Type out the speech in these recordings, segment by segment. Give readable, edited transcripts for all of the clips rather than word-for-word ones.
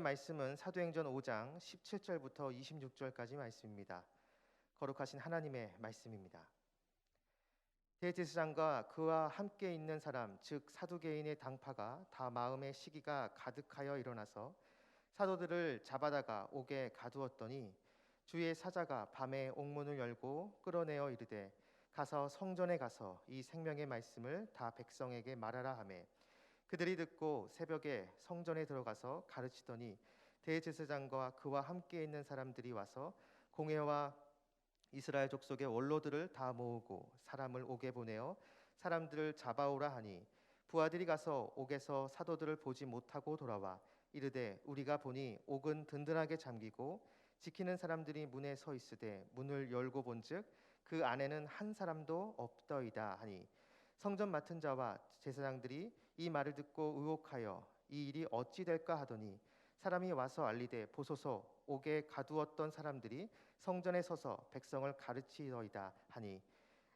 말씀은 사도행전 5장 17절부터 26절까지 말씀입니다. 거룩하신 하나님의 말씀입니다. 대제사장과 그와 함께 있는 사람 즉 사두개인의 당파가 다 마음의 시기가 가득하여 일어나서 사도들을 잡아다가 옥에 가두었더니 주의 사자가 밤에 옥문을 열고 끌어내어 이르되 가서 성전에 가서 이 생명의 말씀을 다 백성에게 말하라 하매 그들이 듣고 새벽에 성전에 들어가서 가르치더니 대제사장과 그와 함께 있는 사람들이 와서 공회와 이스라엘 족속의 원로들을 다 모으고 사람을 옥에 보내어 사람들을 잡아오라 하니 부하들이 가서 옥에서 사도들을 보지 못하고 돌아와 이르되 우리가 보니 옥은 든든하게 잠기고 지키는 사람들이 문에 서 있으되 문을 열고 본즉 그 안에는 한 사람도 없더이다 하니 성전 맡은 자와 제사장들이 이 말을 듣고 의혹하여 이 일이 어찌 될까 하더니 사람이 와서 알리되 보소서 옥에 가두었던 사람들이 성전에 서서 백성을 가르치더이다 하니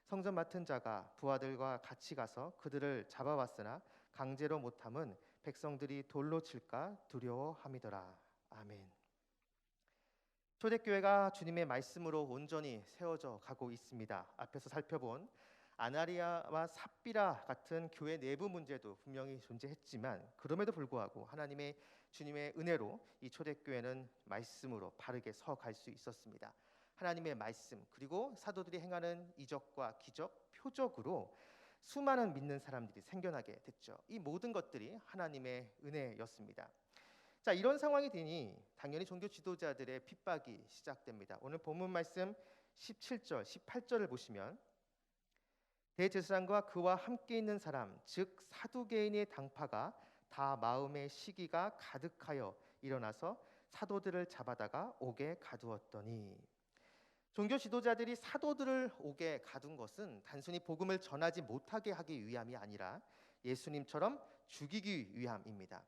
성전 맡은 자가 부하들과 같이 가서 그들을 잡아왔으나 강제로 못함은 백성들이 돌로 칠까 두려워함이더라. 아멘. 초대교회가 주님의 말씀으로 온전히 세워져 가고 있습니다. 앞에서 살펴본 아나니아와 삽비라 같은 교회 내부 문제도 분명히 존재했지만 그럼에도 불구하고 하나님의 주님의 은혜로 이 초대교회는 말씀으로 바르게 서갈 수 있었습니다. 하나님의 말씀 그리고 사도들이 행하는 이적과 기적, 표적으로 수많은 믿는 사람들이 생겨나게 됐죠. 이 모든 것들이 하나님의 은혜였습니다. 자, 이런 상황이 되니 당연히 종교 지도자들의 핍박이 시작됩니다. 오늘 본문 말씀 17절, 18절을 보시면 대제사장과 그와 함께 있는 사람 즉 사두개인의 당파가 다 마음의 시기가 가득하여 일어나서 사도들을 잡아다가 옥에 가두었더니 종교 지도자들이 사도들을 옥에 가둔 것은 단순히 복음을 전하지 못하게 하기 위함이 아니라 예수님처럼 죽이기 위함입니다.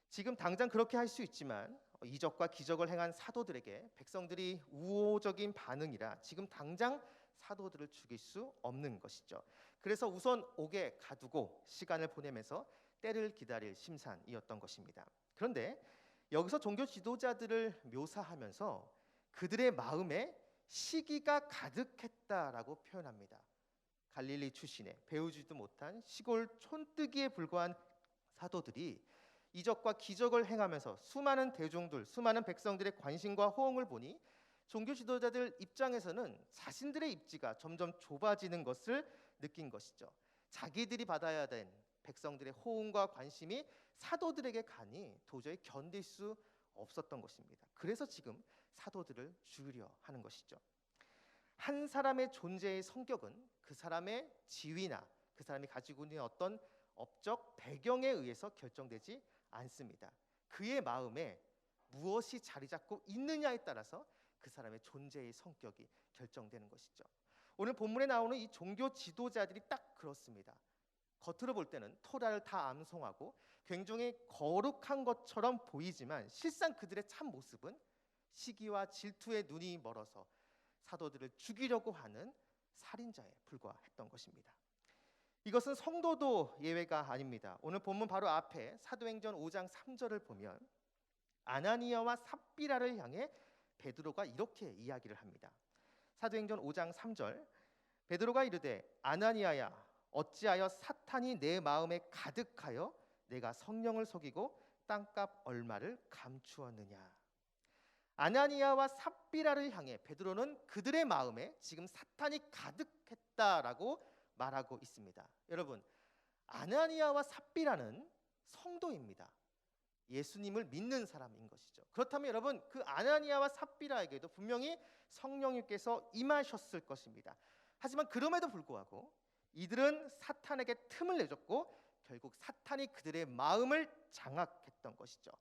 지금 당장 그렇게 할 수 있지만 이적과 기적을 행한 사도들에게 백성들이 우호적인 반응이라 지금 당장 사도들을 죽일 수 없는 것이죠. 그래서 우선 옥에 가두고 시간을 보내면서 때를 기다릴 심산이었던 것입니다. 그런데 여기서 종교 지도자들을 묘사하면서 그들의 마음에 시기가 가득했다라고 표현합니다. 갈릴리 출신의 배우지도 못한 시골 촌뜨기에 불과한 사도들이 이적과 기적을 행하면서 수많은 대중들, 수많은 백성들의 관심과 호응을 보니 종교 지도자들 입장에서는 자신들의 입지가 점점 좁아지는 것을 느낀 것이죠. 자기들이 받아야 된 백성들의 호응과 관심이 사도들에게 가니 도저히 견딜 수 없었던 것입니다. 그래서 지금 사도들을 죽이려 하는 것이죠. 한 사람의 존재의 성격은 그 사람의 지위나 그 사람이 가지고 있는 어떤 업적 배경에 의해서 결정되지 않습니다. 그의 마음에 무엇이 자리 잡고 있느냐에 따라서 그 사람의 존재의 성격이 결정되는 것이죠. 오늘 본문에 나오는 이 종교 지도자들이 딱 그렇습니다. 겉으로 볼 때는 토라를 다 암송하고 굉장히 거룩한 것처럼 보이지만 실상 그들의 참 모습은 시기와 질투에 눈이 멀어서 사도들을 죽이려고 하는 살인자에 불과했던 것입니다. 이것은 성도도 예외가 아닙니다. 오늘 본문 바로 앞에 사도행전 5장 3절을 보면 아나니아와 삽비라를 향해 베드로가 이렇게 이야기를 합니다. 사도행전 5장 3절 베드로가 이르되 아나니아야 어찌하여 사탄이 내 마음에 가득하여 내가 성령을 속이고 땅값 얼마를 감추었느냐. 아나니아와 삽비라를 향해 베드로는 그들의 마음에 지금 사탄이 가득했다라고 말하고 있습니다. 여러분, 아나니아와 삽비라는 성도입니다. 예수님을 믿는 사람인 것이죠. 그렇다면 여러분, 그 아나니아와 삽비라에게도 분명히 성령님께서 임하셨을 것입니다. 하지만 그럼에도 불구하고 이들은 사탄에게 틈을 내줬고 결국 사탄이 그들의 마음을 장악했던 것이죠.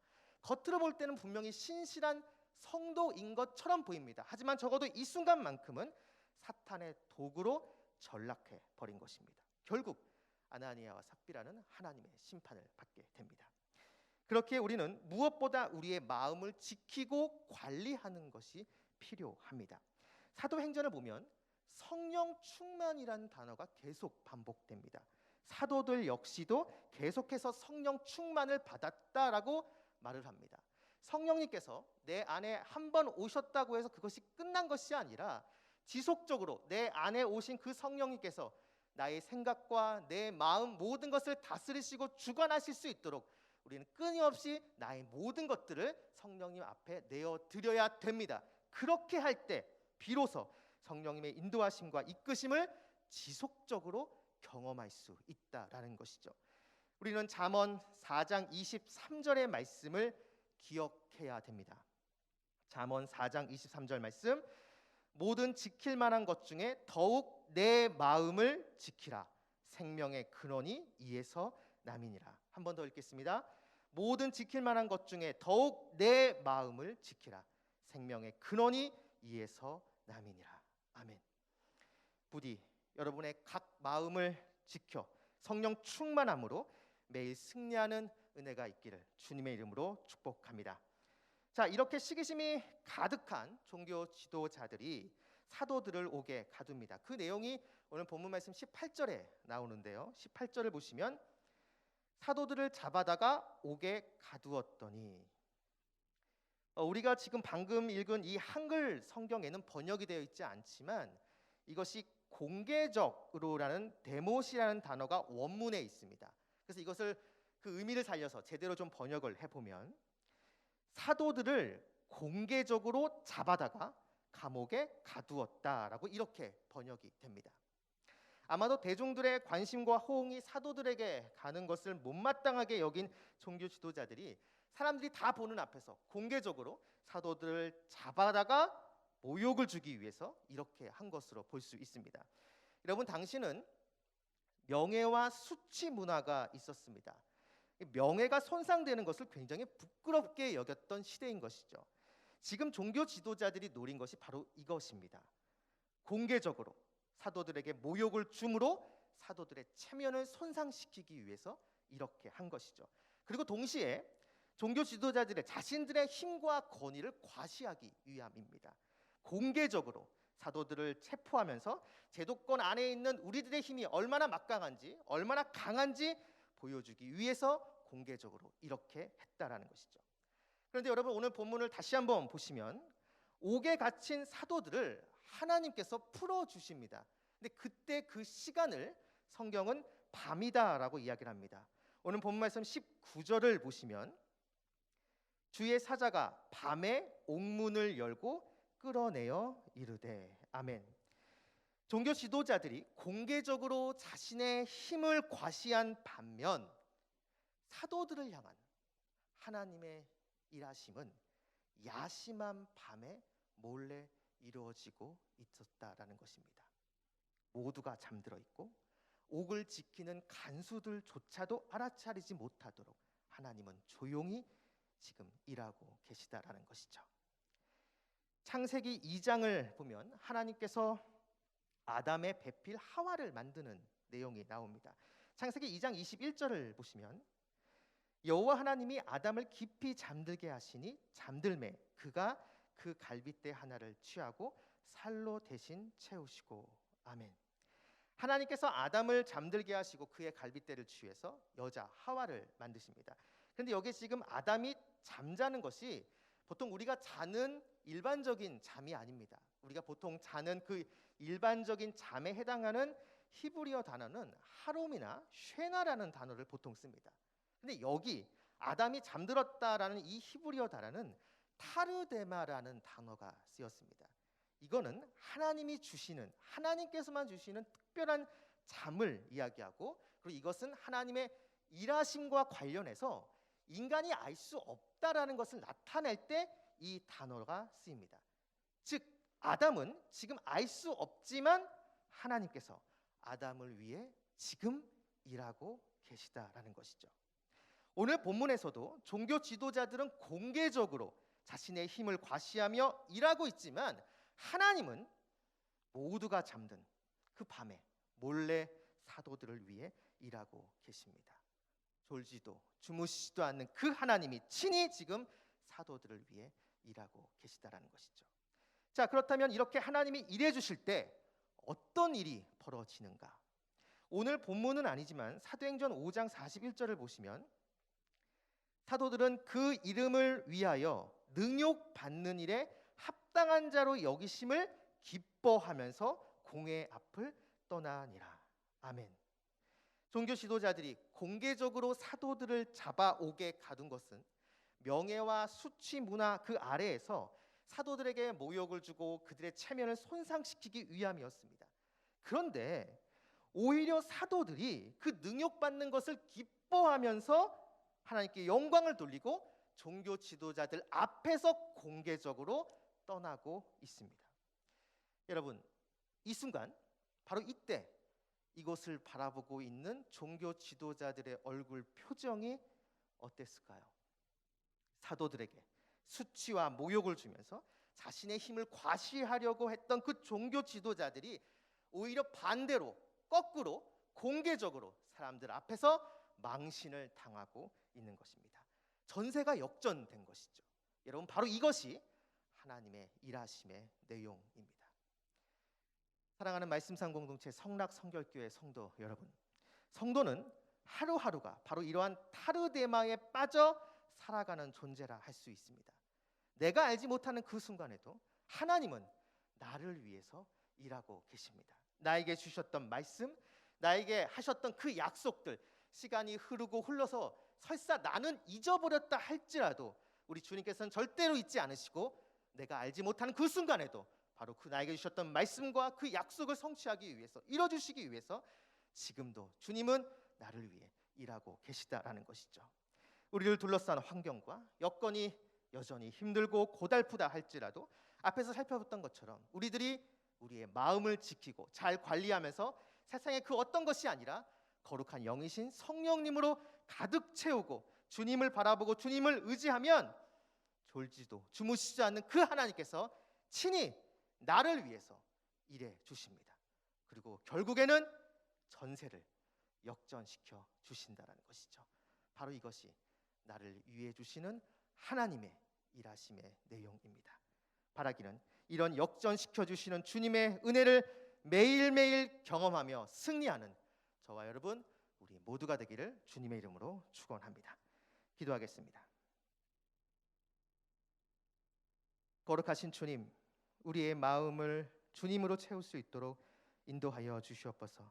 겉으로 볼 때는 분명히 신실한 성도인 것처럼 보입니다. 하지만 적어도 이 순간만큼은 사탄의 도구로 전락해 버린 것입니다. 결국 아나니아와 삽비라는 하나님의 심판을 받게 됩니다. 그렇게 우리는 무엇보다 우리의 마음을 지키고 관리하는 것이 필요합니다. 사도행전을 보면 성령 충만이라는 단어가 계속 반복됩니다. 사도들 역시도 계속해서 성령 충만을 받았다라고 말을 합니다. 성령님께서 내 안에 한 번 오셨다고 해서 그것이 끝난 것이 아니라 지속적으로 내 안에 오신 그 성령님께서 나의 생각과 내 마음 모든 것을 다스리시고 주관하실 수 있도록 우리는 끊임없이 나의 모든 것들을 성령님 앞에 내어드려야 됩니다. 그렇게 할 때 비로소 성령님의 인도하심과 이끄심을 지속적으로 경험할 수 있다라는 것이죠. 우리는 잠언 4장 23절의 말씀을 기억해야 됩니다. 잠언 4장 23절 말씀, 모든 지킬 만한 것 중에 더욱 내 마음을 지키라. 생명의 근원이 이에서 남이니라. 한 번 더 읽겠습니다. 모든 지킬 만한 것 중에 더욱 내 마음을 지키라. 생명의 근원이 이에서 남이니라. 아멘. 부디 여러분의 각 마음을 지켜 성령 충만함으로 매일 승리하는 은혜가 있기를 주님의 이름으로 축복합니다. 자, 이렇게 시기심이 가득한 종교 지도자들이 사도들을 옥에 가둡니다. 그 내용이 오늘 본문 말씀 18절에 나오는데요. 18절을 보시면 사도들을 잡아다가 옥에 가두었더니, 우리가 지금 방금 읽은 이 한글 성경에는 번역이 되어 있지 않지만 이것이 공개적으로라는 데모시라는 단어가 원문에 있습니다. 그래서 이것을 그 의미를 살려서 제대로 좀 번역을 해보면 사도들을 공개적으로 잡아다가 감옥에 가두었다라고 이렇게 번역이 됩니다. 아마도 대중들의 관심과 호응이 사도들에게 가는 것을 못마땅하게 여긴 종교 지도자들이 사람들이 다 보는 앞에서 공개적으로 사도들을 잡아다가 모욕을 주기 위해서 이렇게 한 것으로 볼 수 있습니다. 여러분, 당시는 명예와 수치 문화가 있었습니다. 명예가 손상되는 것을 굉장히 부끄럽게 여겼던 시대인 것이죠. 지금 종교 지도자들이 노린 것이 바로 이것입니다. 공개적으로 사도들에게 모욕을 줌으로 사도들의 체면을 손상시키기 위해서 이렇게 한 것이죠. 그리고 동시에 종교 지도자들의 자신들의 힘과 권위를 과시하기 위함입니다. 공개적으로 사도들을 체포하면서 제도권 안에 있는 우리들의 힘이 얼마나 막강한지, 얼마나 강한지 보여주기 위해서 공개적으로 이렇게 했다라는 것이죠. 그런데 여러분, 오늘 본문을 다시 한번 보시면 옥에 갇힌 사도들을 하나님께서 풀어주십니다. 근데 그때 그 시간을 성경은 밤이다라고 이야기를 합니다. 오늘 본문 말씀 19절을 보시면 주의 사자가 밤에 옥문을 열고 끌어내어 이르되. 아멘. 종교 지도자들이 공개적으로 자신의 힘을 과시한 반면 사도들을 향한 하나님의 일하심은 야심한 밤에 몰래 이루어지고 있었다라는 것입니다. 모두가 잠들어 있고 옥을 지키는 간수들조차도 알아차리지 못하도록 하나님은 조용히 지금 일하고 계시다라는 것이죠. 창세기 2장을 보면 하나님께서 아담의 배필 하와를 만드는 내용이 나옵니다. 창세기 2장 21절을 보시면 여호와 하나님이 아담을 깊이 잠들게 하시니 잠들매 그가 그 갈빗대 하나를 취하고 살로 대신 채우시고. 아멘. 하나님께서 아담을 잠들게 하시고 그의 갈빗대를 취해서 여자 하와를 만드십니다. 그런데 여기 지금 아담이 잠자는 것이 보통 우리가 자는 일반적인 잠이 아닙니다. 우리가 보통 자는 그 일반적인 잠에 해당하는 히브리어 단어는 하롬이나 쉐나라는 단어를 보통 씁니다. 근데 여기 아담이 잠들었다라는 이 히브리어 단어는 타르데마라는 단어가 쓰였습니다. 이거는 하나님이 주시는, 하나님께서만 주시는 특별한 잠을 이야기하고, 그리고 이것은 하나님의 일하심과 관련해서 인간이 알 수 없다라는 것을 나타낼 때 이 단어가 쓰입니다. 즉 아담은 지금 알 수 없지만 하나님께서 아담을 위해 지금 일하고 계시다라는 것이죠. 오늘 본문에서도 종교 지도자들은 공개적으로 자신의 힘을 과시하며 일하고 있지만 하나님은 모두가 잠든 그 밤에 몰래 사도들을 위해 일하고 계십니다. 졸지도 주무시지도 않는 그 하나님이 친히 지금 사도들을 위해 일하고 계시다라는 것이죠. 자, 그렇다면 이렇게 하나님이 일해 주실 때 어떤 일이 벌어지는가? 오늘 본문은 아니지만 사도행전 5장 41절을 보시면 사도들은 그 이름을 위하여 능욕받는 일에 합당한 자로 여기심을 기뻐하면서 공회 앞을 떠나니라. 아멘. 종교 지도자들이 공개적으로 사도들을 잡아오게 가둔 것은 명예와 수치 문화 그 아래에서 사도들에게 모욕을 주고 그들의 체면을 손상시키기 위함이었습니다. 그런데 오히려 사도들이 그 능욕받는 것을 기뻐하면서 하나님께 영광을 돌리고 종교 지도자들 앞에서 공개적으로 떠나고 있습니다. 여러분, 이 순간 바로 이때 이곳을 바라보고 있는 종교 지도자들의 얼굴 표정이 어땠을까요? 사도들에게 수치와 모욕을 주면서 자신의 힘을 과시하려고 했던 그 종교 지도자들이 오히려 반대로 거꾸로 공개적으로 사람들 앞에서 망신을 당하고 있는 것입니다. 전세가 역전된 것이죠. 여러분, 바로 이것이 하나님의 일하심의 내용입니다. 사랑하는 말씀상 공동체 성락 성결교회 성도 여러분, 성도는 하루하루가 바로 이러한 타르데마에 빠져 살아가는 존재라 할 수 있습니다. 내가 알지 못하는 그 순간에도 하나님은 나를 위해서 일하고 계십니다. 나에게 주셨던 말씀, 나에게 하셨던 그 약속들, 시간이 흐르고 흘러서 설사 나는 잊어버렸다 할지라도 우리 주님께서는 절대로 잊지 않으시고 내가 알지 못하는 그 순간에도 바로 그 나에게 주셨던 말씀과 그 약속을 성취하기 위해서, 이뤄주시기 위해서 지금도 주님은 나를 위해 일하고 계시다라는 것이죠. 우리를 둘러싼 환경과 여건이 여전히 힘들고 고달프다 할지라도 앞에서 살펴봤던 것처럼 우리들이 우리의 마음을 지키고 잘 관리하면서 세상의 그 어떤 것이 아니라 거룩한 영이신 성령님으로 가득 채우고 주님을 바라보고 주님을 의지하면 졸지도 주무시지 않는 그 하나님께서 친히 나를 위해서 일해 주십니다. 그리고 결국에는 전세를 역전시켜 주신다라는 것이죠. 바로 이것이 나를 위해 주시는 하나님의 일하심의 내용입니다. 바라기는 이런 역전시켜 주시는 주님의 은혜를 매일매일 경험하며 승리하는 저와 여러분 우리 모두가 되기를 주님의 이름으로 축원합니다. 기도하겠습니다. 거룩하신 주님, 우리의 마음을 주님으로 채울 수 있도록 인도하여 주시옵소서.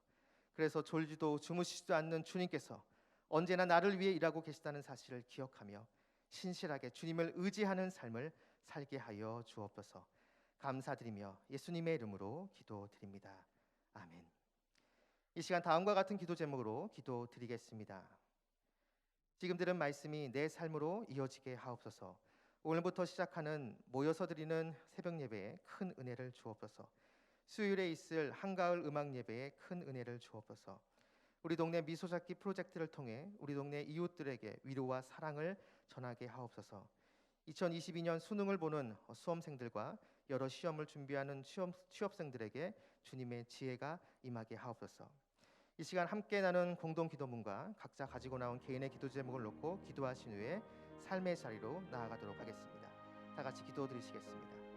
그래서 졸지도 주무시지도 않는 주님께서 언제나 나를 위해 일하고 계시다는 사실을 기억하며 신실하게 주님을 의지하는 삶을 살게 하여 주옵소서. 감사드리며 예수님의 이름으로 기도드립니다. 아멘. 이 시간 다음과 같은 기도 제목으로 기도드리겠습니다. 지금 들은 말씀이 내 삶으로 이어지게 하옵소서. 오늘부터 시작하는 모여서 드리는 새벽 예배에 큰 은혜를 주옵소서. 수요일에 있을 한가을 음악 예배에 큰 은혜를 주옵소서. 우리 동네 미소잡기 프로젝트를 통해 우리 동네 이웃들에게 위로와 사랑을 전하게 하옵소서. 2022년 수능을 보는 수험생들과 여러 시험을 준비하는 취업생들에게 주님의 지혜가 임하게 하옵소서. 이 시간 함께 나눈 공동 기도문과 각자 가지고 나온 개인의 기도 제목을 놓고 기도하신 후에 삶의 자리로 나아가도록 하겠습니다. 다 같이 기도드리시겠습니다.